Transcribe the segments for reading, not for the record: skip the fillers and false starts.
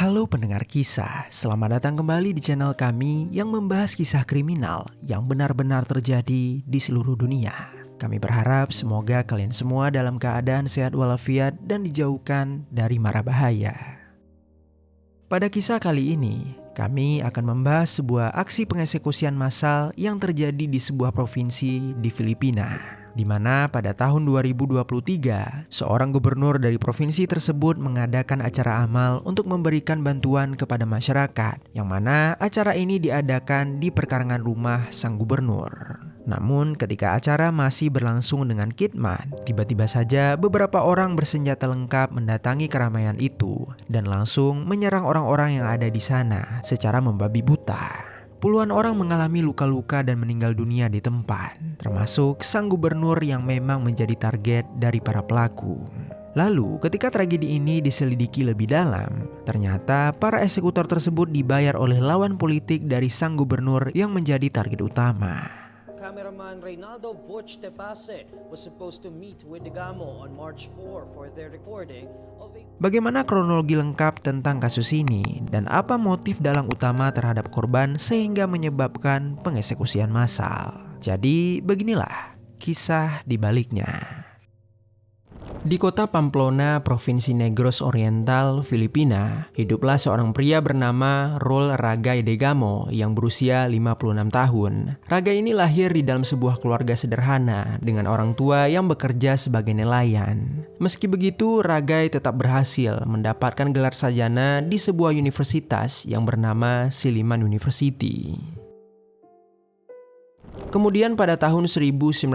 Halo pendengar kisah, selamat datang kembali di channel kami yang membahas kisah kriminal yang benar-benar terjadi di seluruh dunia. Kami berharap semoga kalian semua dalam keadaan sehat walafiat dan dijauhkan dari mara bahaya. Pada kisah kali ini, kami akan membahas sebuah aksi pengeksekusian massal yang terjadi di sebuah provinsi di Filipina. Di mana pada tahun 2023, seorang gubernur dari provinsi tersebut mengadakan acara amal untuk memberikan bantuan kepada masyarakat, yang mana acara ini diadakan di perkarangan rumah sang gubernur. Namun ketika acara masih berlangsung dengan khidmat, tiba-tiba saja beberapa orang bersenjata lengkap mendatangi keramaian itu dan langsung menyerang orang-orang yang ada di sana secara membabi buta. Puluhan orang mengalami luka-luka dan meninggal dunia di tempat, termasuk sang gubernur yang memang menjadi target dari para pelaku. Lalu, ketika tragedi ini diselidiki lebih dalam, ternyata para eksekutor tersebut dibayar oleh lawan politik dari sang gubernur yang menjadi target utama. Cameraman Reynaldo Butch Tepase was supposed to meet with Degamo on March 4 for their recording of a... Bagaimana kronologi lengkap tentang kasus ini dan apa motif dalang utama terhadap korban sehingga menyebabkan pengeksekusian massal? Jadi beginilah kisah di baliknya. Di kota Pamplona, Provinsi Negros Oriental, Filipina, hiduplah seorang pria bernama Rol Ragay Degamo yang berusia 56 tahun. Ragay ini lahir di dalam sebuah keluarga sederhana dengan orang tua yang bekerja sebagai nelayan. Meski begitu, Ragay tetap berhasil mendapatkan gelar sarjana di sebuah universitas yang bernama Silliman University. Kemudian pada tahun 1990,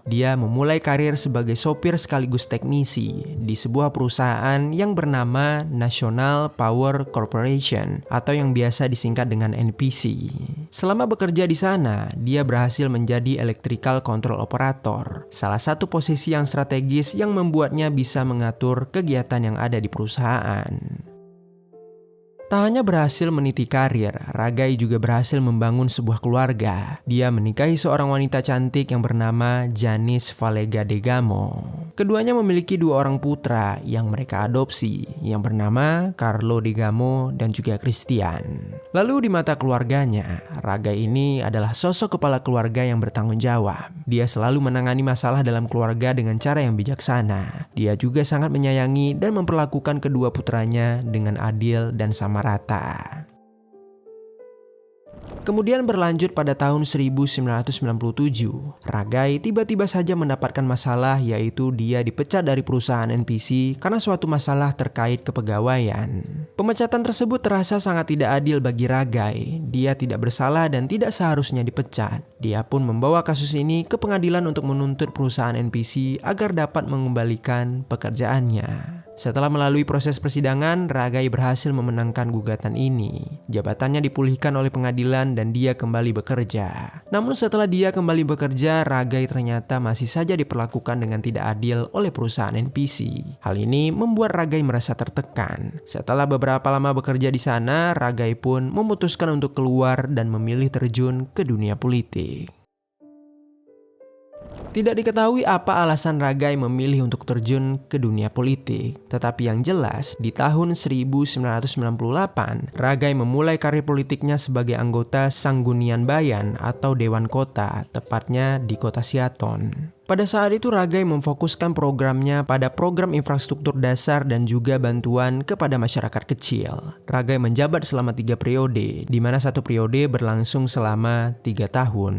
dia memulai karir sebagai sopir sekaligus teknisi di sebuah perusahaan yang bernama National Power Corporation atau yang biasa disingkat dengan NPC. Selama bekerja di sana, dia berhasil menjadi Electrical Control Operator, salah satu posisi yang strategis yang membuatnya bisa mengatur kegiatan yang ada di perusahaan. Tak hanya berhasil meniti karir, Ragay juga berhasil membangun sebuah keluarga. Dia menikahi seorang wanita cantik yang bernama Janice Valega Degamo. Keduanya memiliki dua orang putra yang mereka adopsi, yang bernama Carlo Degamo dan juga Christian. Lalu di mata keluarganya, Ragay ini adalah sosok kepala keluarga yang bertanggung jawab. Dia selalu menangani masalah dalam keluarga dengan cara yang bijaksana. Dia juga sangat menyayangi dan memperlakukan kedua putranya dengan adil dan sama rata. Kemudian berlanjut pada tahun 1997, Ragay tiba-tiba saja mendapatkan masalah, yaitu dia dipecat dari perusahaan NPC karena suatu masalah terkait kepegawaian. Pemecatan tersebut terasa sangat tidak adil bagi Ragay. Dia tidak bersalah dan tidak seharusnya dipecat. Dia pun membawa kasus ini ke pengadilan untuk menuntut perusahaan NPC agar dapat mengembalikan pekerjaannya. Setelah melalui proses persidangan, Ragay berhasil memenangkan gugatan ini. Jabatannya dipulihkan oleh pengadilan dan dia kembali bekerja. Namun setelah dia kembali bekerja, Ragay ternyata masih saja diperlakukan dengan tidak adil oleh perusahaan NPC. Hal ini membuat Ragay merasa tertekan. Setelah beberapa lama bekerja di sana, Ragay pun memutuskan untuk keluar dan memilih terjun ke dunia politik. Tidak diketahui apa alasan Ragay memilih untuk terjun ke dunia politik. Tetapi yang jelas, di tahun 1998, Ragay memulai karir politiknya sebagai anggota Sangguniang Bayan atau Dewan Kota, tepatnya di kota Siaton. Pada saat itu Ragay memfokuskan programnya pada program infrastruktur dasar dan juga bantuan kepada masyarakat kecil. Ragay menjabat selama 3 periode, di mana satu periode berlangsung selama 3 tahun.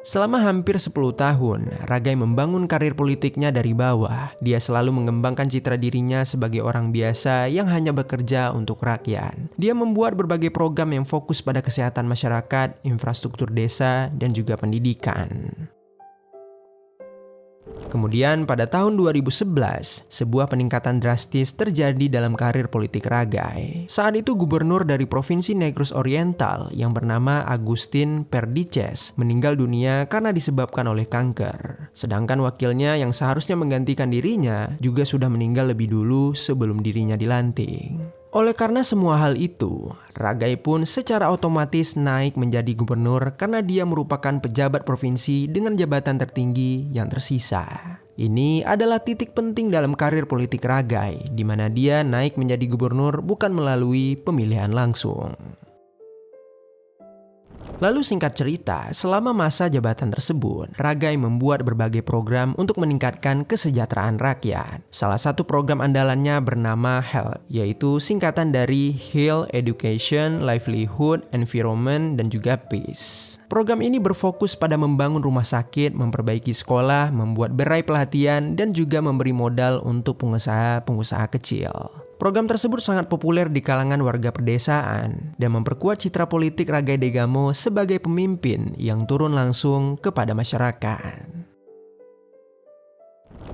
Selama hampir 10 tahun, Ragay membangun karir politiknya dari bawah. Dia selalu mengembangkan citra dirinya sebagai orang biasa yang hanya bekerja untuk rakyat. Dia membuat berbagai program yang fokus pada kesehatan masyarakat, infrastruktur desa, dan juga pendidikan. Kemudian pada tahun 2011, sebuah peningkatan drastis terjadi dalam karir politik Ragay. Saat itu gubernur dari Provinsi Negros Oriental yang bernama Agustin Perdices meninggal dunia karena disebabkan oleh kanker. Sedangkan wakilnya yang seharusnya menggantikan dirinya juga sudah meninggal lebih dulu sebelum dirinya dilantik. Oleh karena semua hal itu, Ragay pun secara otomatis naik menjadi gubernur karena dia merupakan pejabat provinsi dengan jabatan tertinggi yang tersisa. Ini adalah titik penting dalam karir politik Ragai, di mana dia naik menjadi gubernur bukan melalui pemilihan langsung. Lalu singkat cerita, selama masa jabatan tersebut, Ragai membuat berbagai program untuk meningkatkan kesejahteraan rakyat. Salah satu program andalannya bernama HELP, yaitu singkatan dari Health, Education, Livelihood, Environment, dan juga Peace. Program ini berfokus pada membangun rumah sakit, memperbaiki sekolah, membuat berai pelatihan, dan juga memberi modal untuk pengusaha-pengusaha kecil. Program tersebut sangat populer di kalangan warga pedesaan dan memperkuat citra politik Ragai Degamo sebagai pemimpin yang turun langsung kepada masyarakat.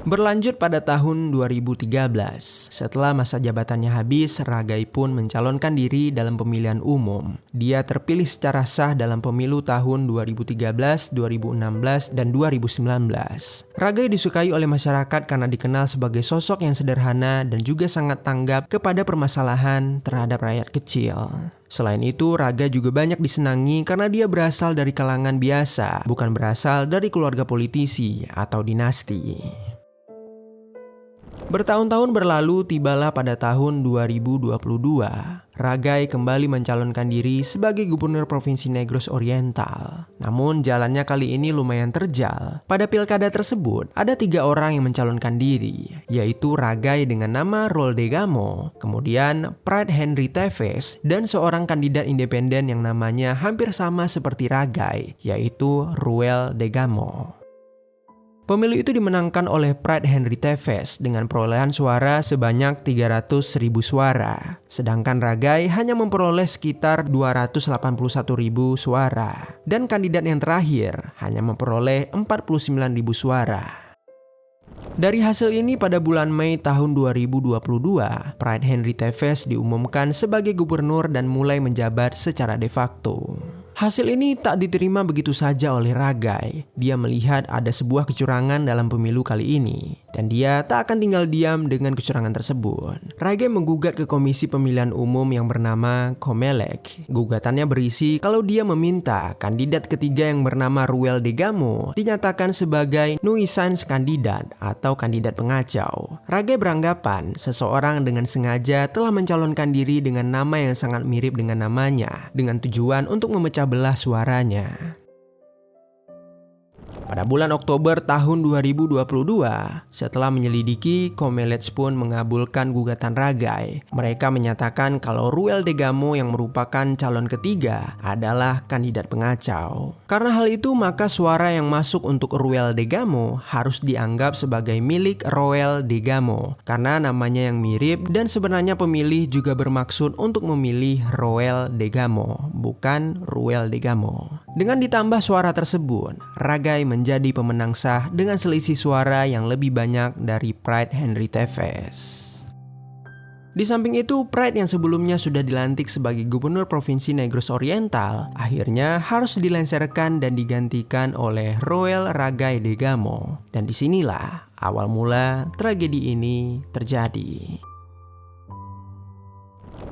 Berlanjut pada tahun 2013, setelah masa jabatannya habis, Ragai pun mencalonkan diri dalam pemilihan umum. Dia terpilih secara sah dalam pemilu tahun 2013, 2016, dan 2019. Ragai disukai oleh masyarakat karena dikenal sebagai sosok yang sederhana dan juga sangat tanggap kepada permasalahan terhadap rakyat kecil. Selain itu, Ragai juga banyak disenangi karena dia berasal dari kalangan biasa, bukan berasal dari keluarga politisi atau dinasti. Bertahun-tahun berlalu, tibalah pada tahun 2022, Ragai kembali mencalonkan diri sebagai gubernur Provinsi Negros Oriental. Namun jalannya kali ini lumayan terjal. Pada pilkada tersebut, ada 3 orang yang mencalonkan diri, yaitu Ragai dengan nama Roel Degamo, kemudian Pride Henry Teves, dan seorang kandidat independen yang namanya hampir sama seperti Ragai, yaitu Roel Degamo. Pemilu itu dimenangkan oleh Pride Henry Teves dengan perolehan suara sebanyak 300.000 suara. Sedangkan Ragai hanya memperoleh sekitar 281.000 suara. Dan kandidat yang terakhir hanya memperoleh 49.000 suara. Dari hasil ini pada bulan Mei tahun 2022, Pride Henry Teves diumumkan sebagai gubernur dan mulai menjabat secara de facto. Hasil ini tak diterima begitu saja oleh Ragai. Dia melihat ada sebuah kecurangan dalam pemilu kali ini, dan dia tak akan tinggal diam dengan kecurangan tersebut. Ragai menggugat ke Komisi Pemilihan Umum yang bernama Comelec. Gugatannya berisi kalau dia meminta kandidat ketiga yang bernama Roel Degamo dinyatakan sebagai nuisance kandidat atau kandidat pengacau. Ragai beranggapan seseorang dengan sengaja telah mencalonkan diri dengan nama yang sangat mirip dengan namanya, dengan tujuan untuk memecah belah suaranya. Pada bulan Oktober tahun 2022, setelah menyelidiki, Comelec pun mengabulkan gugatan Ragai. Mereka menyatakan kalau Roel Degamo yang merupakan calon ketiga adalah kandidat pengacau. Karena hal itu, maka suara yang masuk untuk Roel Degamo harus dianggap sebagai milik Roel Degamo karena namanya yang mirip dan sebenarnya pemilih juga bermaksud untuk memilih Roel Degamo, bukan Roel Degamo. Dengan ditambah suara tersebut, Ragai menjadi pemenang sah dengan selisih suara yang lebih banyak dari Pride Henry Teves. Di samping itu, Pride yang sebelumnya sudah dilantik sebagai gubernur Provinsi Negros Oriental, akhirnya harus dilengsarkan dan digantikan oleh Roel Ragai Degamo. Dan disinilah awal mula tragedi ini terjadi.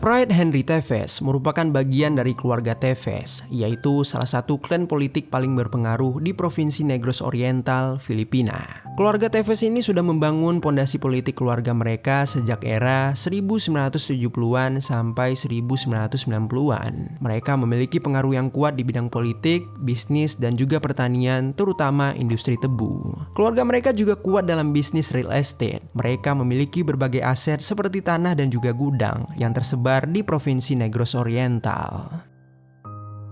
Pride Henry Teves merupakan bagian dari keluarga Teves, yaitu salah satu klan politik paling berpengaruh di Provinsi Negros Oriental, Filipina. Keluarga Teves ini sudah membangun pondasi politik keluarga mereka sejak era 1970-an sampai 1990-an. Mereka memiliki pengaruh yang kuat di bidang politik, bisnis, dan juga pertanian, terutama industri tebu. Keluarga mereka juga kuat dalam bisnis real estate. Mereka memiliki berbagai aset seperti tanah dan juga gudang yang tersebar di Provinsi Negros Oriental.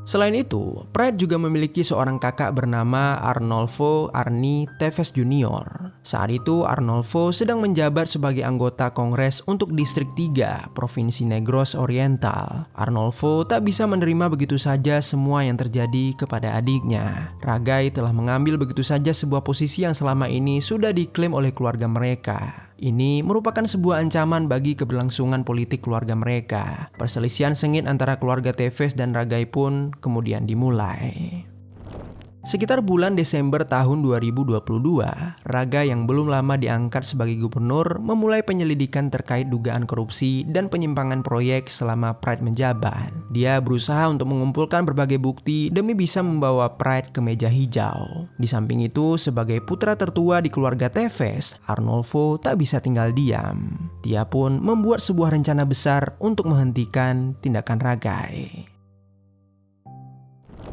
Selain itu, Pride juga memiliki seorang kakak bernama Arnolfo Arni Teves Jr. Saat itu, Arnolfo sedang menjabat sebagai anggota Kongres untuk Distrik 3, Provinsi Negros Oriental. Arnolfo tak bisa menerima begitu saja semua yang terjadi kepada adiknya. Ragai telah mengambil begitu saja sebuah posisi yang selama ini sudah diklaim oleh keluarga mereka. Ini merupakan sebuah ancaman bagi keberlangsungan politik keluarga mereka. Perselisihan sengit antara keluarga Teves dan Ragai pun kemudian dimulai. Sekitar bulan Desember tahun 2022, Ragai yang belum lama diangkat sebagai gubernur memulai penyelidikan terkait dugaan korupsi dan penyimpangan proyek selama Pride menjabat. Dia berusaha untuk mengumpulkan berbagai bukti demi bisa membawa Pride ke meja hijau. Di samping itu, sebagai putra tertua di keluarga Tevez, Arnolfo tak bisa tinggal diam. Dia pun membuat sebuah rencana besar untuk menghentikan tindakan Ragai.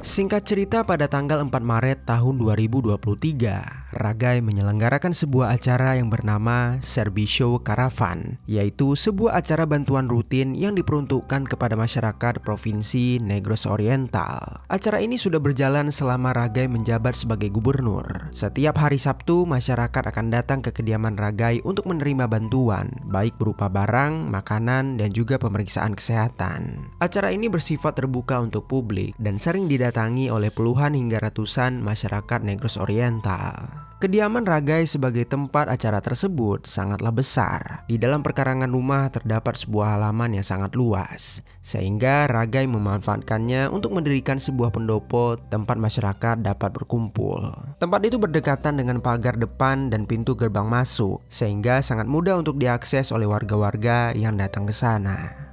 Singkat cerita, pada tanggal 4 Maret tahun 2023, Ragai menyelenggarakan sebuah acara yang bernama Servicio Caravan, yaitu sebuah acara bantuan rutin yang diperuntukkan kepada masyarakat Provinsi Negros Oriental. Acara ini sudah berjalan selama Ragai menjabat sebagai gubernur. Setiap hari Sabtu, masyarakat akan datang ke kediaman Ragai untuk menerima bantuan, baik berupa barang, makanan, dan juga pemeriksaan kesehatan. Acara ini bersifat terbuka untuk publik dan sering didatangi oleh puluhan hingga ratusan masyarakat Negros Oriental. Kediaman Ragai sebagai tempat acara tersebut sangatlah besar. Di dalam perkarangan rumah terdapat sebuah halaman yang sangat luas, sehingga Ragai memanfaatkannya untuk mendirikan sebuah pendopo tempat masyarakat dapat berkumpul. Tempat itu berdekatan dengan pagar depan dan pintu gerbang masuk, sehingga sangat mudah untuk diakses oleh warga-warga yang datang ke sana.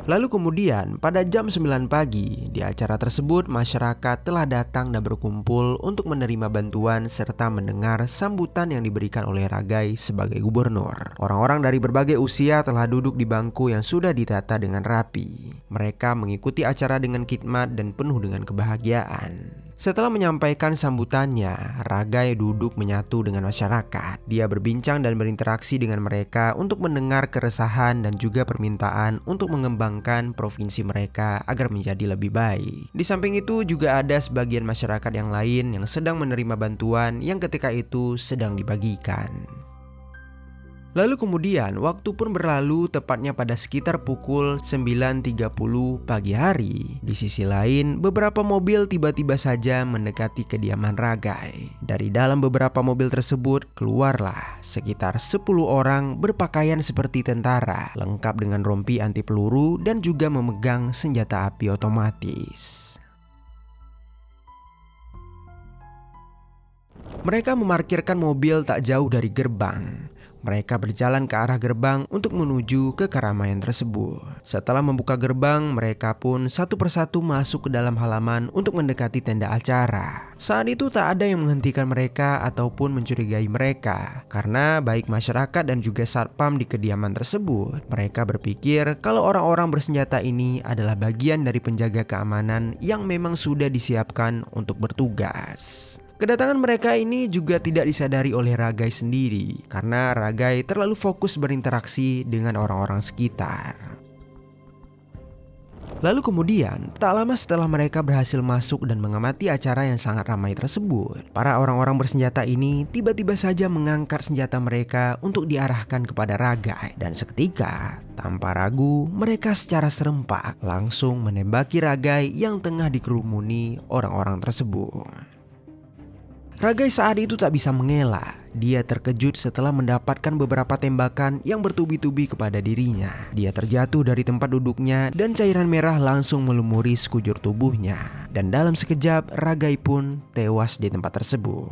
Lalu kemudian pada jam 9 pagi di acara tersebut masyarakat telah datang dan berkumpul untuk menerima bantuan serta mendengar sambutan yang diberikan oleh Ragai sebagai gubernur. Orang-orang dari berbagai usia telah duduk di bangku yang sudah ditata dengan rapi. Mereka mengikuti acara dengan khidmat dan penuh dengan kebahagiaan. Setelah menyampaikan sambutannya, Ragai duduk menyatu dengan masyarakat. Dia berbincang dan berinteraksi dengan mereka untuk mendengar keresahan dan juga permintaan untuk mengembangkan provinsi mereka agar menjadi lebih baik. Di samping itu juga ada sebagian masyarakat yang lain yang sedang menerima bantuan yang ketika itu sedang dibagikan. Lalu kemudian waktu pun berlalu, tepatnya pada sekitar pukul 9.30 pagi hari. Di sisi lain, beberapa mobil tiba-tiba saja mendekati kediaman Ragai. Dari dalam beberapa mobil tersebut keluarlah sekitar 10 orang berpakaian seperti tentara, lengkap dengan rompi anti peluru dan juga memegang senjata api otomatis. Mereka memarkirkan mobil tak jauh dari gerbang. Mereka berjalan ke arah gerbang untuk menuju ke keramaian tersebut. Setelah membuka gerbang, mereka pun satu persatu masuk ke dalam halaman untuk mendekati tenda acara. Saat itu tak ada yang menghentikan mereka ataupun mencurigai mereka, karena baik masyarakat dan juga satpam di kediaman tersebut, mereka berpikir kalau orang-orang bersenjata ini adalah bagian dari penjaga keamanan yang memang sudah disiapkan untuk bertugas. Kedatangan mereka ini juga tidak disadari oleh Ragai sendiri, karena Ragai terlalu fokus berinteraksi dengan orang-orang sekitar. Lalu kemudian, tak lama setelah mereka berhasil masuk dan mengamati acara yang sangat ramai tersebut, para orang-orang bersenjata ini tiba-tiba saja mengangkat senjata mereka untuk diarahkan kepada Ragai. Dan seketika, tanpa ragu, mereka secara serempak langsung menembaki Ragai yang tengah dikerumuni orang-orang tersebut. Ragai saat itu tak bisa mengelak. Dia terkejut setelah mendapatkan beberapa tembakan yang bertubi-tubi kepada dirinya. Dia terjatuh dari tempat duduknya dan cairan merah langsung melumuri sekujur tubuhnya. Dan dalam sekejap, Ragai pun tewas di tempat tersebut.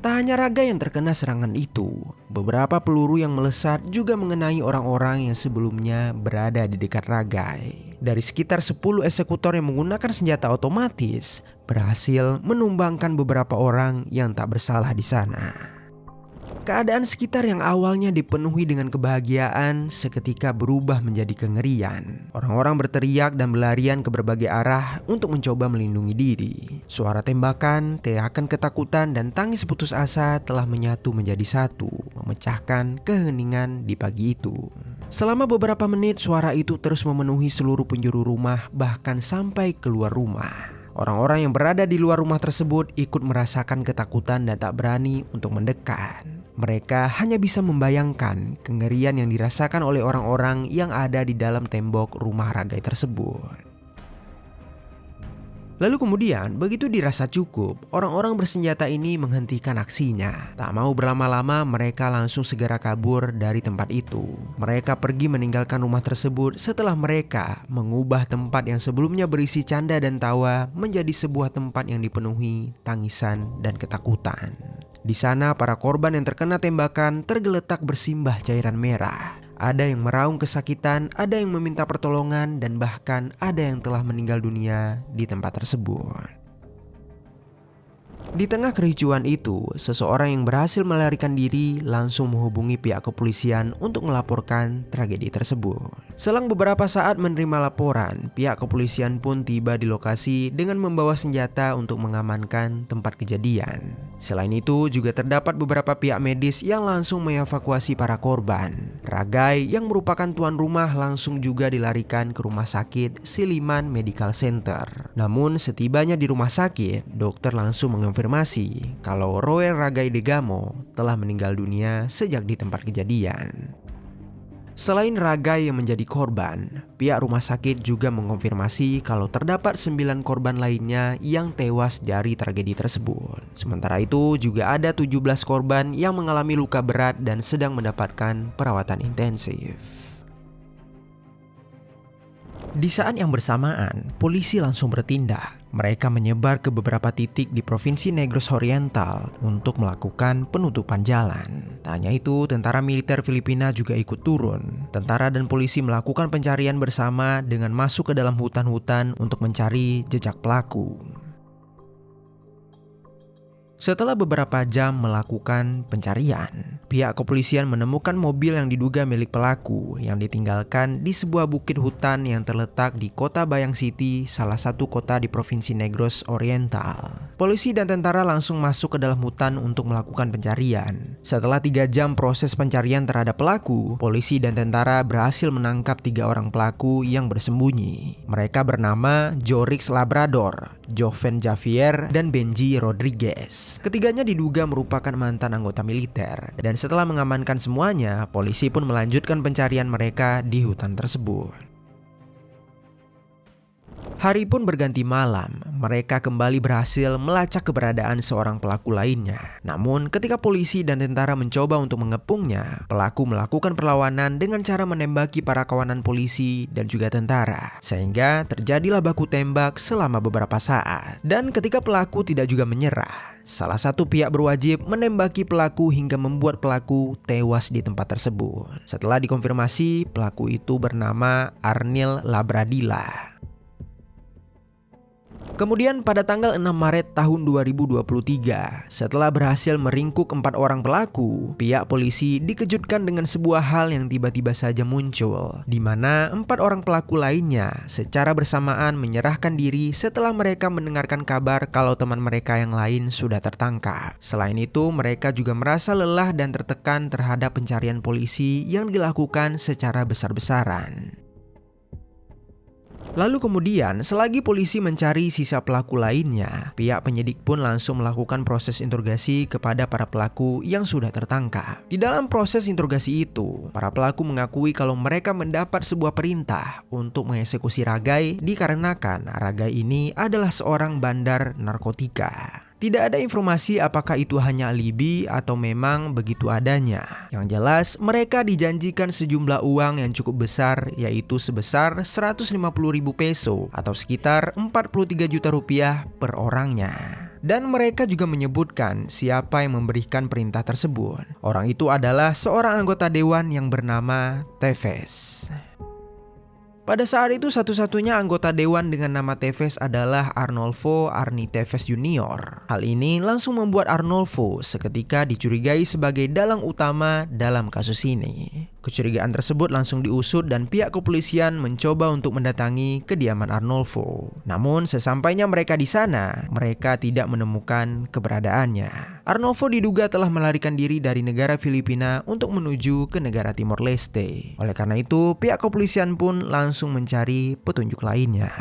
Tak hanya Ragai yang terkena serangan itu, beberapa peluru yang melesat juga mengenai orang-orang yang sebelumnya berada di dekat Ragai. Dari sekitar 10 eksekutor yang menggunakan senjata otomatis, berhasil menumbangkan beberapa orang yang tak bersalah di sana. Keadaan sekitar yang awalnya dipenuhi dengan kebahagiaan seketika berubah menjadi kengerian. Orang-orang berteriak dan berlarian ke berbagai arah untuk mencoba melindungi diri. Suara tembakan, teriakan ketakutan, dan tangis putus asa telah menyatu menjadi satu, memecahkan keheningan di pagi itu. Selama beberapa menit, suara itu terus memenuhi seluruh penjuru rumah, bahkan sampai keluar rumah. Orang-orang yang berada di luar rumah tersebut ikut merasakan ketakutan dan tak berani untuk mendekat. Mereka hanya bisa membayangkan kengerian yang dirasakan oleh orang-orang yang ada di dalam tembok rumah Ragai tersebut. Lalu kemudian, begitu dirasa cukup, orang-orang bersenjata ini menghentikan aksinya. Tak mau berlama-lama, mereka langsung segera kabur dari tempat itu. Mereka pergi meninggalkan rumah tersebut setelah mereka mengubah tempat yang sebelumnya berisi canda dan tawa menjadi sebuah tempat yang dipenuhi tangisan dan ketakutan. Di sana, para korban yang terkena tembakan tergeletak bersimbah cairan merah. Ada yang meraung kesakitan, ada yang meminta pertolongan, dan bahkan ada yang telah meninggal dunia di tempat tersebut. Di tengah kericuan itu, seseorang yang berhasil melarikan diri langsung menghubungi pihak kepolisian untuk melaporkan tragedi tersebut. Selang beberapa saat menerima laporan, pihak kepolisian pun tiba di lokasi dengan membawa senjata untuk mengamankan tempat kejadian. Selain itu, juga terdapat beberapa pihak medis yang langsung mengevakuasi para korban. Ragai yang merupakan tuan rumah langsung juga dilarikan ke rumah sakit Siliman Medical Center. Namun setibanya di rumah sakit, dokter langsung mengonfirmasi kalau Roel Ragai Degamo telah meninggal dunia sejak di tempat kejadian. Selain Ragai yang menjadi korban, pihak rumah sakit juga mengonfirmasi kalau terdapat 9 korban lainnya yang tewas dari tragedi tersebut. Sementara itu juga ada 17 korban yang mengalami luka berat dan sedang mendapatkan perawatan intensif. Di saat yang bersamaan, polisi langsung bertindak. Mereka menyebar ke beberapa titik di Provinsi Negros Oriental untuk melakukan penutupan jalan. Tak hanya itu, tentara militer Filipina juga ikut turun. Tentara dan polisi melakukan pencarian bersama dengan masuk ke dalam hutan-hutan untuk mencari jejak pelaku. Setelah beberapa jam melakukan pencarian, pihak kepolisian menemukan mobil yang diduga milik pelaku yang ditinggalkan di sebuah bukit hutan yang terletak di kota Bayang City, salah satu kota di Provinsi Negros Oriental. Polisi dan tentara langsung masuk ke dalam hutan untuk melakukan pencarian. Setelah 3 jam proses pencarian terhadap pelaku, polisi dan tentara berhasil menangkap 3 orang pelaku yang bersembunyi. Mereka bernama Jorix Labrador, Joven Javier, dan Benji Rodriguez. Ketiganya diduga merupakan mantan anggota militer, dan setelah mengamankan semuanya, polisi pun melanjutkan pencarian mereka di hutan tersebut. Hari pun berganti malam, mereka kembali berhasil melacak keberadaan seorang pelaku lainnya. Namun ketika polisi dan tentara mencoba untuk mengepungnya, pelaku melakukan perlawanan dengan cara menembaki para kawanan polisi dan juga tentara. Sehingga terjadilah baku tembak selama beberapa saat. Dan ketika pelaku tidak juga menyerah, salah satu pihak berwajib menembaki pelaku hingga membuat pelaku tewas di tempat tersebut. Setelah dikonfirmasi, pelaku itu bernama Arnil Labradila. Kemudian pada tanggal 6 Maret tahun 2023, setelah berhasil meringkuk 4 orang pelaku, pihak polisi dikejutkan dengan sebuah hal yang tiba-tiba saja muncul, di mana 4 orang pelaku lainnya secara bersamaan menyerahkan diri setelah mereka mendengarkan kabar kalau teman mereka yang lain sudah tertangkap. Selain itu, mereka juga merasa lelah dan tertekan terhadap pencarian polisi yang dilakukan secara besar-besaran. Lalu kemudian, selagi polisi mencari sisa pelaku lainnya, pihak penyidik pun langsung melakukan proses interogasi kepada para pelaku yang sudah tertangkap. Di dalam proses interogasi itu, para pelaku mengakui kalau mereka mendapat sebuah perintah untuk mengeksekusi Ragai dikarenakan Ragai ini adalah seorang bandar narkotika. Tidak ada informasi apakah itu hanya alibi atau memang begitu adanya. Yang jelas, mereka dijanjikan sejumlah uang yang cukup besar, yaitu sebesar 150.000 peso atau sekitar 43 juta rupiah per orangnya. Dan mereka juga menyebutkan siapa yang memberikan perintah tersebut. Orang itu adalah seorang anggota dewan yang bernama Tevez. Pada saat itu satu-satunya anggota dewan dengan nama Tevez adalah Arnolfo Arni Tevez Jr. Hal ini langsung membuat Arnolfo seketika dicurigai sebagai dalang utama dalam kasus ini. Kecurigaan tersebut langsung diusut dan pihak kepolisian mencoba untuk mendatangi kediaman Arnolfo. Namun sesampainya mereka di sana, mereka tidak menemukan keberadaannya. Arnolfo diduga telah melarikan diri dari negara Filipina untuk menuju ke negara Timor Leste. Oleh karena itu, pihak kepolisian pun langsung mencari petunjuk lainnya.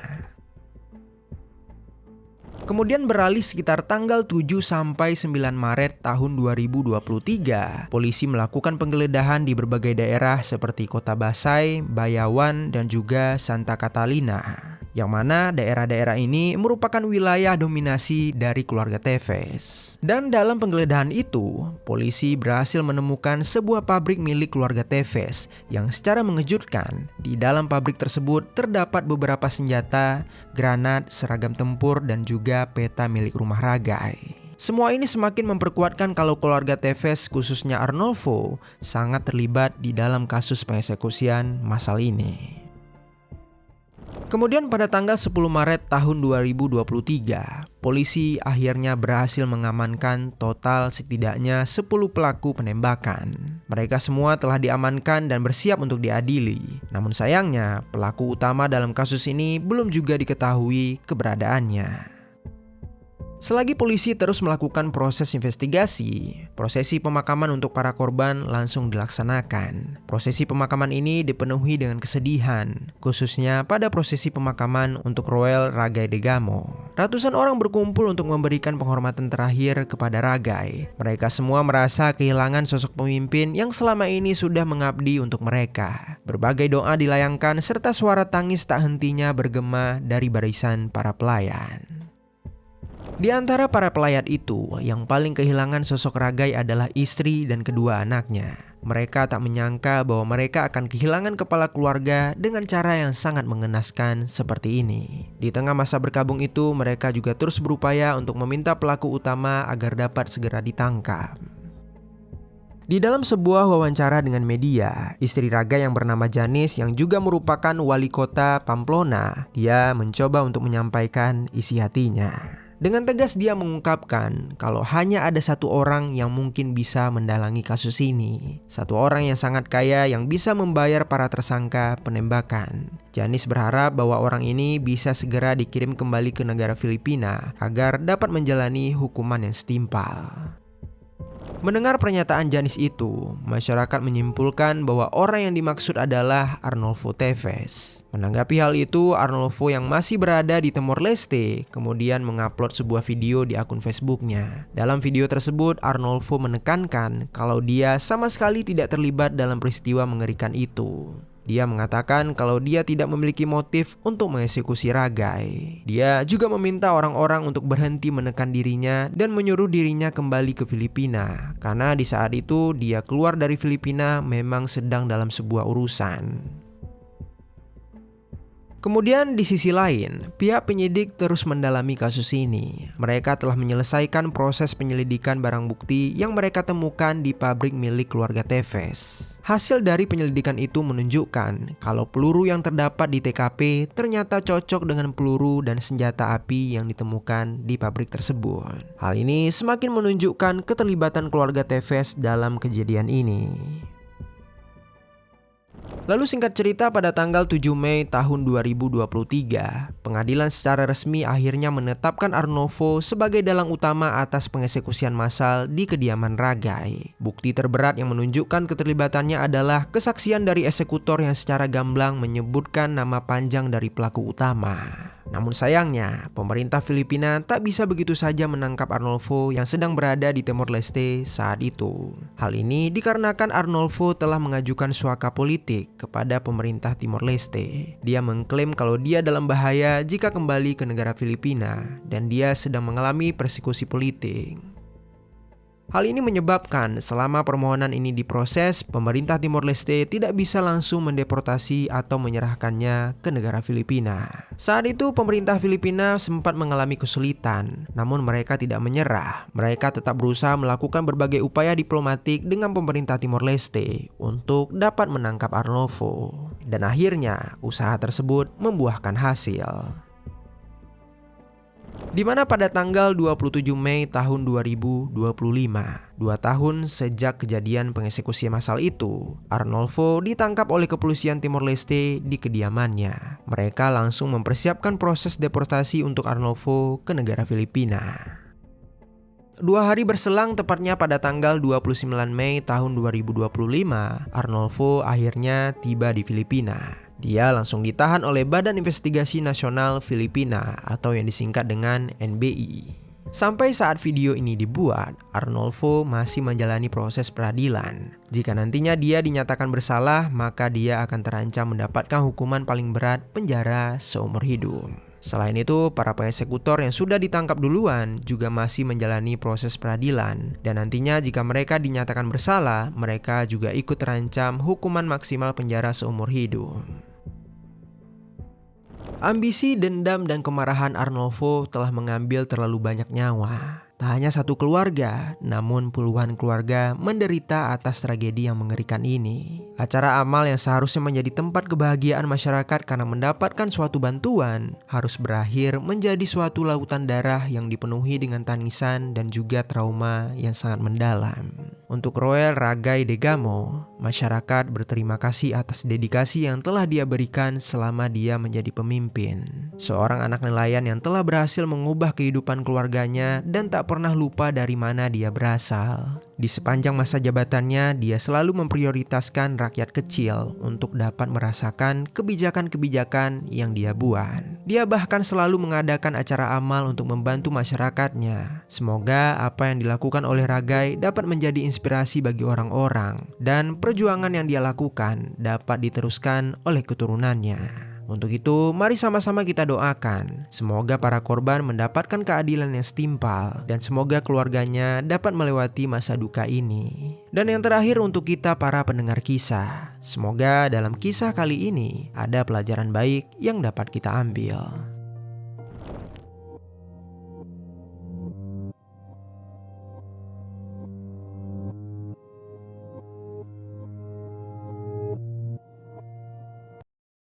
Kemudian beralih sekitar tanggal 7 sampai 9 Maret tahun 2023, polisi melakukan penggeledahan di berbagai daerah seperti Kota Basay, Bayawan, dan juga Santa Catalina. yang mana daerah-daerah ini merupakan wilayah dominasi dari keluarga Tevez. Dan dalam penggeledahan itu, polisi berhasil menemukan sebuah pabrik milik keluarga Tevez yang secara mengejutkan di dalam pabrik tersebut terdapat beberapa senjata, granat, seragam tempur, dan juga peta milik rumah Ragai. Semua ini semakin memperkuatkan kalau keluarga Tevez, khususnya Arnolfo, sangat terlibat di dalam kasus pengeksekusian massal ini. Kemudian pada tanggal 10 Maret tahun 2023, polisi akhirnya berhasil mengamankan total setidaknya 10 pelaku penembakan. Mereka semua telah diamankan dan bersiap untuk diadili. Namun sayangnya, pelaku utama dalam kasus ini belum juga diketahui keberadaannya. Selagi polisi terus melakukan proses investigasi, prosesi pemakaman untuk para korban langsung dilaksanakan. Prosesi pemakaman ini dipenuhi dengan kesedihan, khususnya pada prosesi pemakaman untuk Roel Ragai Degamo. Ratusan orang berkumpul untuk memberikan penghormatan terakhir kepada Ragai. Mereka semua merasa kehilangan sosok pemimpin yang selama ini sudah mengabdi untuk mereka. Berbagai doa dilayangkan serta suara tangis tak hentinya bergema dari barisan para pelayan. Di antara para pelayat itu, yang paling kehilangan sosok Ragai adalah istri dan kedua anaknya. Mereka tak menyangka bahwa mereka akan kehilangan kepala keluarga dengan cara yang sangat mengenaskan seperti ini. Di tengah masa berkabung itu, mereka juga terus berupaya untuk meminta pelaku utama agar dapat segera ditangkap. Di dalam sebuah wawancara dengan media, istri Ragai yang bernama Janis yang juga merupakan wali kota Pamplona, dia mencoba untuk menyampaikan isi hatinya. Dengan tegas dia mengungkapkan kalau hanya ada satu orang yang mungkin bisa mendalangi kasus ini. Satu orang yang sangat kaya yang bisa membayar para tersangka penembakan. Janis berharap bahwa orang ini bisa segera dikirim kembali ke negara Filipina agar dapat menjalani hukuman yang setimpal. Mendengar pernyataan Janis itu, masyarakat menyimpulkan bahwa orang yang dimaksud adalah Arnolfo Tevez. Menanggapi hal itu, Arnolfo yang masih berada di Timor Leste kemudian mengupload sebuah video di akun Facebooknya. Dalam video tersebut, Arnolfo menekankan kalau dia sama sekali tidak terlibat dalam peristiwa mengerikan itu. Dia mengatakan kalau dia tidak memiliki motif untuk mengeksekusi Ragai. Dia juga meminta orang-orang untuk berhenti menekan dirinya dan menyuruh dirinya kembali ke Filipina. Karena di saat itu dia keluar dari Filipina memang sedang dalam sebuah urusan. Kemudian di sisi lain, pihak penyidik terus mendalami kasus ini. Mereka telah menyelesaikan proses penyelidikan barang bukti yang mereka temukan di pabrik milik keluarga Tevez. Hasil dari penyelidikan itu menunjukkan kalau peluru yang terdapat di TKP ternyata cocok dengan peluru dan senjata api yang ditemukan di pabrik tersebut. Hal ini semakin menunjukkan keterlibatan keluarga Tevez dalam kejadian ini. Lalu singkat cerita pada tanggal 7 Mei tahun 2023, pengadilan secara resmi akhirnya menetapkan Arnolfo sebagai dalang utama atas pengeksekusian massal di kediaman Ragai. Bukti terberat yang menunjukkan keterlibatannya adalah kesaksian dari eksekutor yang secara gamblang menyebutkan nama panjang dari pelaku utama. Namun sayangnya, pemerintah Filipina tak bisa begitu saja menangkap Arnolfo yang sedang berada di Timor Leste saat itu. Hal ini dikarenakan Arnolfo telah mengajukan suaka politik kepada pemerintah Timor Leste. Dia mengklaim kalau dia dalam bahaya jika kembali ke negara Filipina dan dia sedang mengalami persekusi politik. Hal ini menyebabkan selama permohonan ini diproses, pemerintah Timor Leste tidak bisa langsung mendeportasi atau menyerahkannya ke negara Filipina. Saat itu pemerintah Filipina sempat mengalami kesulitan, namun mereka tidak menyerah. Mereka tetap berusaha melakukan berbagai upaya diplomatik dengan pemerintah Timor Leste untuk dapat menangkap Arnolfo. Dan akhirnya usaha tersebut membuahkan hasil. Di mana pada tanggal 27 Mei tahun 2025, 2 tahun sejak kejadian pengeksekusi massal itu, Arnolfo ditangkap oleh kepolisian Timor Leste di kediamannya. Mereka langsung mempersiapkan proses deportasi untuk Arnolfo ke negara Filipina. 2 hari berselang, tepatnya pada tanggal 29 Mei tahun 2025, Arnolfo akhirnya tiba di Filipina. Dia langsung ditahan oleh Badan Investigasi Nasional Filipina atau yang disingkat dengan NBI. Sampai saat video ini dibuat, Arnolfo masih menjalani proses peradilan. Jika nantinya dia dinyatakan bersalah, maka dia akan terancam mendapatkan hukuman paling berat, penjara seumur hidup. Selain itu, para persekutor yang sudah ditangkap duluan juga masih menjalani proses peradilan. Dan nantinya jika mereka dinyatakan bersalah, mereka juga ikut terancam hukuman maksimal penjara seumur hidup. Ambisi, dendam, dan kemarahan Arnolfo telah mengambil terlalu banyak nyawa. Tak hanya satu keluarga, namun puluhan keluarga menderita atas tragedi yang mengerikan ini. Acara amal yang seharusnya menjadi tempat kebahagiaan masyarakat karena mendapatkan suatu bantuan, harus berakhir menjadi suatu lautan darah yang dipenuhi dengan tangisan dan juga trauma yang sangat mendalam. Untuk Roel Ragai Degamo, masyarakat berterima kasih atas dedikasi yang telah dia berikan selama dia menjadi pemimpin. Seorang anak nelayan yang telah berhasil mengubah kehidupan keluarganya dan tak pernah lupa dari mana dia berasal. Di sepanjang masa jabatannya, dia selalu memprioritaskan rakyat kecil untuk dapat merasakan kebijakan-kebijakan yang dia buat. Dia bahkan selalu mengadakan acara amal untuk membantu masyarakatnya. Semoga apa yang dilakukan oleh Ragai dapat menjadi inspirasi bagi orang-orang dan perjuangan yang dia lakukan dapat diteruskan oleh keturunannya. Untuk itu, mari sama-sama kita doakan. Semoga para korban mendapatkan keadilan yang setimpal dan semoga keluarganya dapat melewati masa duka ini. Dan yang terakhir untuk kita para pendengar kisah. Semoga dalam kisah kali ini ada pelajaran baik yang dapat kita ambil.